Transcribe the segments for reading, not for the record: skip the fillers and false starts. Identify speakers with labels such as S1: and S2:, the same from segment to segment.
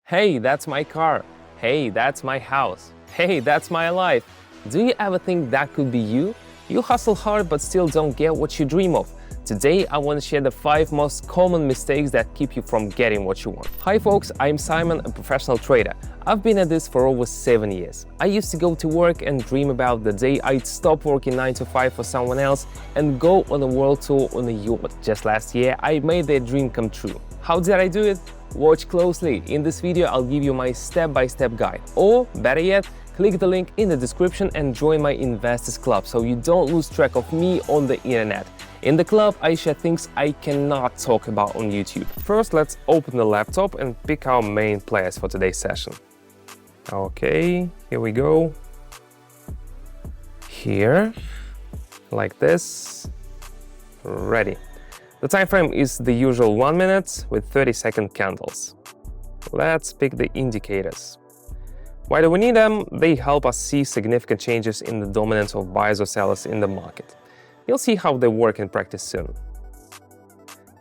S1: Hey, that's my car. Hey, that's my house. Hey, that's my life. Do you ever think that could be you? You hustle hard but still don't get what you dream of. Today, I want to share the 5 most common mistakes that keep you from getting what you want. Hi folks, I'm Simon, a professional trader. I've been at this for over 7 years. I used to go to work and dream about the day I'd stop working 9 to 5 for someone else and go on a world tour on a yacht. Just last year, I made that dream come true. How did I do it? Watch closely. In this video, I'll give you my step-by-step guide. Or, better yet, click the link in the description and join my Investors Club so you don't lose track of me on the internet. In the club, I share things I cannot talk about on YouTube. First, let's open the laptop and pick our main players for today's session. Okay, here we go. Here, like this. Ready. The time frame is the usual 1 minute with 30-second candles. Let's pick the indicators. Why do we need them? They help us see significant changes in the dominance of buyers or sellers in the market. You'll see how they work in practice soon.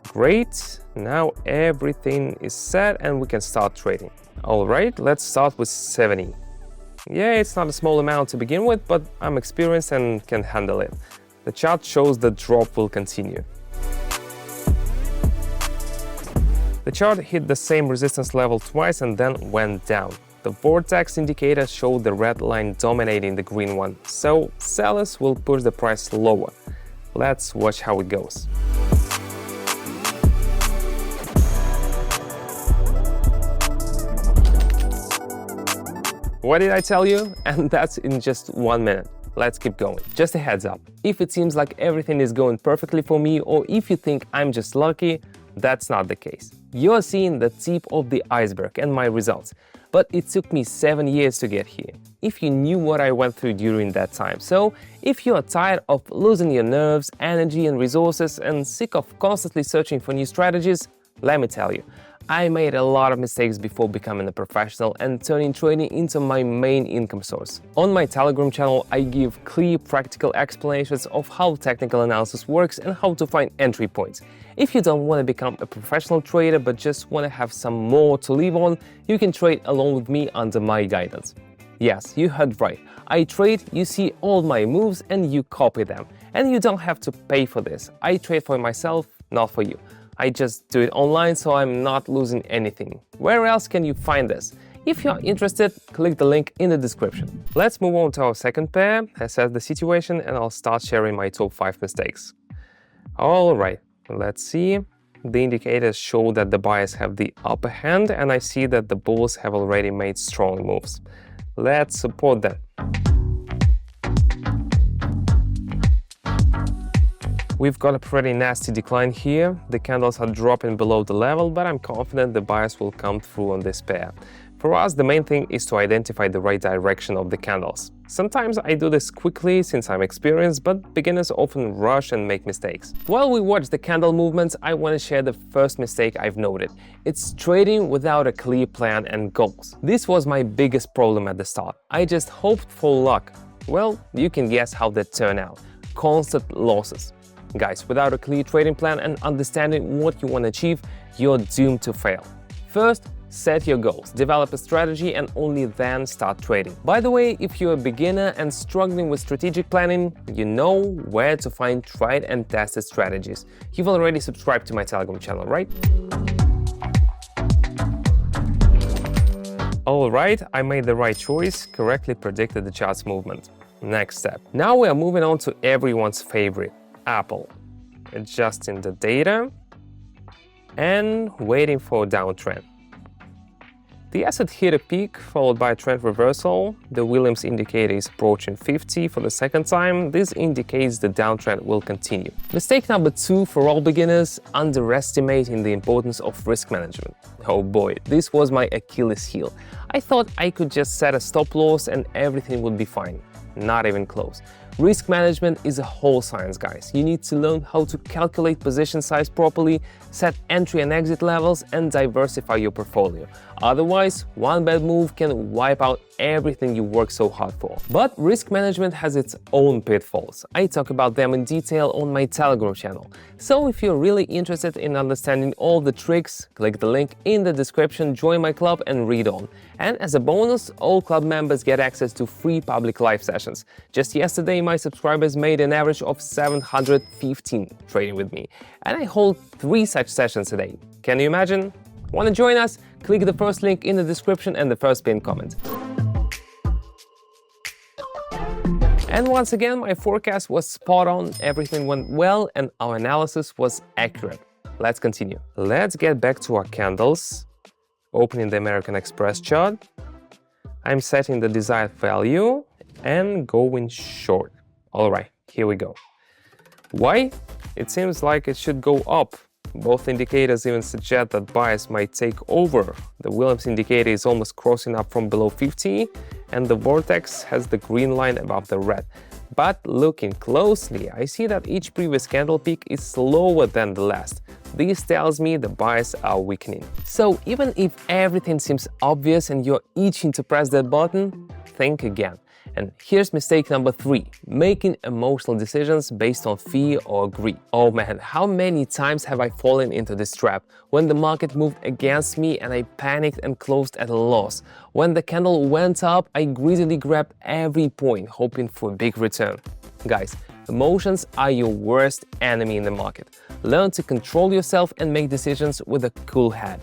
S1: Great, now everything is set and we can start trading. Alright, let's start with 70. Yeah, it's not a small amount to begin with, but I'm experienced and can handle it. The chart shows the drop will continue. The chart hit the same resistance level twice and then went down. The vortex indicator showed the red line dominating the green one, so sellers will push the price lower. Let's watch how it goes. What did I tell you? And that's in just 1 minute. Let's keep going. Just a heads up, if it seems like everything is going perfectly for me or if you think I'm just lucky, that's not the case. You're seeing the tip of the iceberg and my results, but it took me 7 years to get here. If you knew what I went through during that time. So, if you are tired of losing your nerves, energy and resources and sick of constantly searching for new strategies, let me tell you, I made a lot of mistakes before becoming a professional and turning trading into my main income source. On my Telegram channel, I give clear, practical explanations of how technical analysis works and how to find entry points. If you don't want to become a professional trader but just want to have some more to live on, you can trade along with me under my guidance. Yes, you heard right. I trade, you see all my moves and you copy them. And you don't have to pay for this. I trade for myself, not for you. I just do it online, so I'm not losing anything. Where else can you find this? If you're interested, click the link in the description. Let's move on to our second pair, assess the situation, and I'll start sharing my top 5 mistakes. Alright, let's see. The indicators show that the buyers have the upper hand, and I see that the bulls have already made strong moves. Let's support them. We've got a pretty nasty decline here. The candles are dropping below the level, but I'm confident the buyers will come through on this pair. For us, the main thing is to identify the right direction of the candles. Sometimes I do this quickly since I'm experienced, but beginners often rush and make mistakes. While we watch the candle movements, I want to share the first mistake I've noted. It's trading without a clear plan and goals. This was my biggest problem at the start. I just hoped for luck. Well, you can guess how that turned out. Constant losses. Guys, without a clear trading plan and understanding what you want to achieve, you're doomed to fail. First, set your goals, develop a strategy, and only then start trading. By the way, if you're a beginner and struggling with strategic planning, you know where to find tried and tested strategies. You've already subscribed to my Telegram channel, right? Alright, I made the right choice, correctly predicted the chart's movement. Next step. Now we are moving on to everyone's favorite. Apple, adjusting the data and waiting for a downtrend. The asset hit a peak followed by a trend reversal. The Williams indicator is approaching 50 for the second time. This indicates the downtrend will continue. Mistake number 2 for all beginners, underestimating the importance of risk management. Oh boy, this was my Achilles heel. I thought I could just set a stop loss and everything would be fine. Not even close. Risk management is a whole science, guys. You need to learn how to calculate position size properly, set entry and exit levels, and diversify your portfolio. Otherwise, one bad move can wipe out everything you worked so hard for. But risk management has its own pitfalls. I talk about them in detail on my Telegram channel. So if you're really interested in understanding all the tricks, click the link in the description, join my club and read on. And as a bonus, all club members get access to free public live sessions. Just yesterday, my subscribers made an average of 715 trading with me. And I hold 3 such sessions a day. Can you imagine? Want to join us? Click the first link in the description and the first pinned comment. And once again, my forecast was spot on, everything went well, and our analysis was accurate. Let's continue. Let's get back to our candles. Opening the American Express chart. I'm setting the desired value and going short. All right, here we go. Why? It seems like it should go up. Both indicators even suggest that buyers might take over. The Williams indicator is almost crossing up from below 50, and the vortex has the green line above the red. But looking closely, I see that each previous candle peak is slower than the last. This tells me the buyers are weakening. So even if everything seems obvious and you're itching to press that button, think again. And here's mistake number 3, making emotional decisions based on fear or greed. Oh man, how many times have I fallen into this trap? When the market moved against me and I panicked and closed at a loss. When the candle went up, I greedily grabbed every point, hoping for a big return. Guys, emotions are your worst enemy in the market. Learn to control yourself and make decisions with a cool head.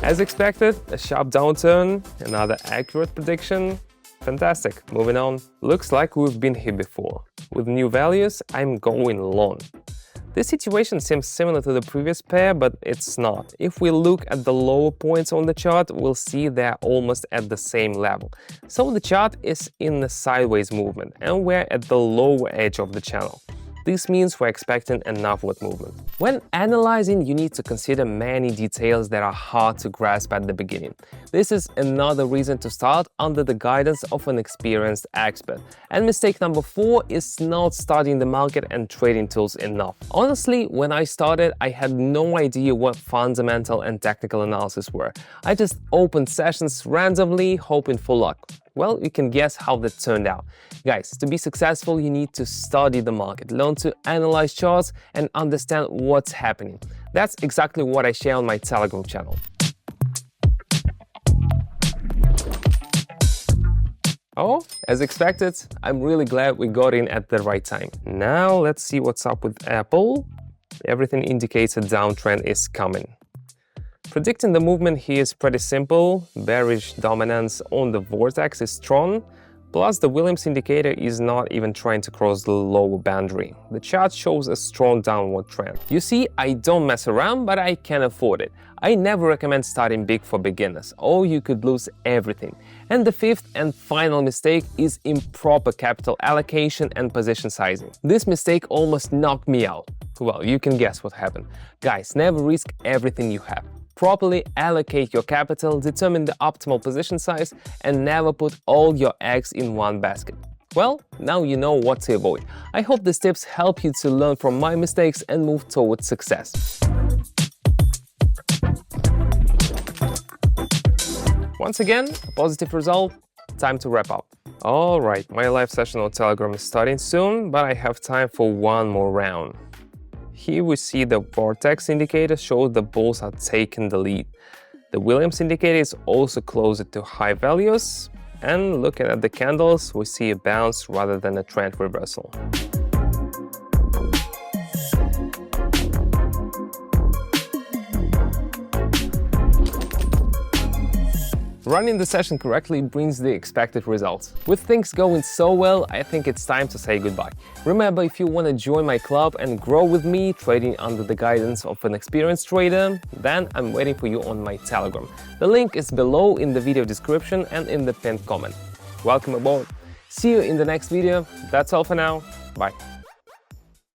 S1: As expected, a sharp downturn, another accurate prediction. Fantastic. Moving on. Looks like we've been here before. With new values, I'm going long. This situation seems similar to the previous pair, but it's not. If we look at the lower points on the chart, we'll see they're almost at the same level. So the chart is in a sideways movement, and we're at the lower edge of the channel. This means we're expecting an upward movement. When analyzing, you need to consider many details that are hard to grasp at the beginning. This is another reason to start under the guidance of an experienced expert. And mistake number 4 is not studying the market and trading tools enough. Honestly, when I started, I had no idea what fundamental and technical analysis were. I just opened sessions randomly, hoping for luck. Well, you can guess how that turned out. Guys, to be successful, you need to study the market, learn to analyze charts, and understand what's happening. That's exactly what I share on my Telegram channel. Oh, as expected, I'm really glad we got in at the right time. Now let's see what's up with Apple. Everything indicates a downtrend is coming. Predicting the movement here is pretty simple. Bearish dominance on the vortex is strong, plus the Williams indicator is not even trying to cross the lower boundary. The chart shows a strong downward trend. You see, I don't mess around, but I can afford it. I never recommend starting big for beginners, or you could lose everything. And the 5th and final mistake is improper capital allocation and position sizing. This mistake almost knocked me out. Well, you can guess what happened. Guys, never risk everything you have. Properly allocate your capital, determine the optimal position size, and never put all your eggs in one basket. Well, now you know what to avoid. I hope these tips help you to learn from my mistakes and move towards success. Once again, a positive result. Time to wrap up. Alright, my live session on Telegram is starting soon, but I have time for one more round. Here we see the vortex indicator shows the bulls are taking the lead. The Williams indicator is also closer to high values. And looking at the candles, we see a bounce rather than a trend reversal. Running the session correctly brings the expected results. With things going so well, I think it's time to say goodbye. Remember, if you want to join my club and grow with me, trading under the guidance of an experienced trader, then I'm waiting for you on my Telegram. The link is below in the video description and in the pinned comment. Welcome aboard. See you in the next video. That's all for now. Bye.